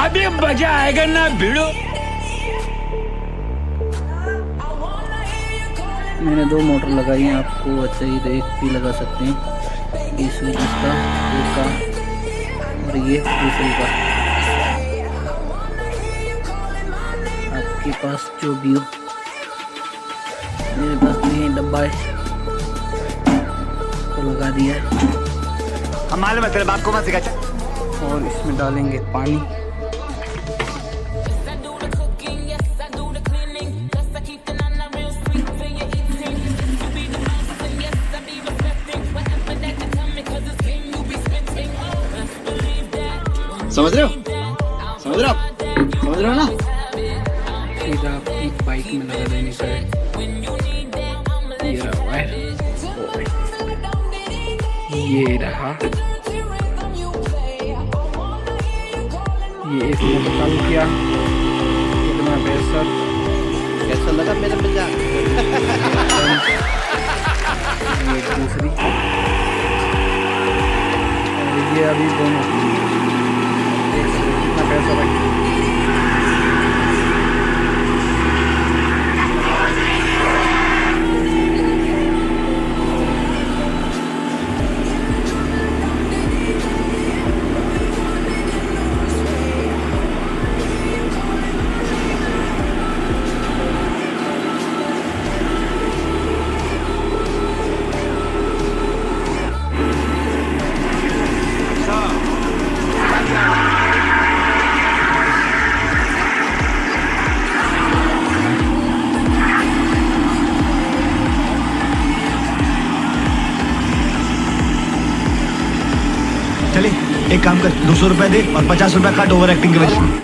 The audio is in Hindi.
अभी मजा आएगा ना भिड़ो। मैंने 2 मोटर लगाई हैं, आपको चाहिए तो एक भी लगा सकते हैं। ये स्विच इसका एक का और ये दूसरे का, आपके पास जो भी हो। मेरे पास तो यही डब्बा है तो लगा दिया है। हम मालूम है तेरे बाप को मत सिखा। और इसमें डालेंगे पानी। समझ रहे हो? समझ रहे हो? समझ रहे हो ना? सीधा अपनी बाइक में लगा देने का है। ये रहा वायर, ये रहा, ये एक मुकम्मल किया। कितना पैसा, कैसा लगा मेरा मजाक? ये दूसरी, और ये अभी दोनों कितना पैसा लगा। चले एक काम कर, 200 रुपए दे और 50 रुपए काट ओवर एक्टिंग के वजह से।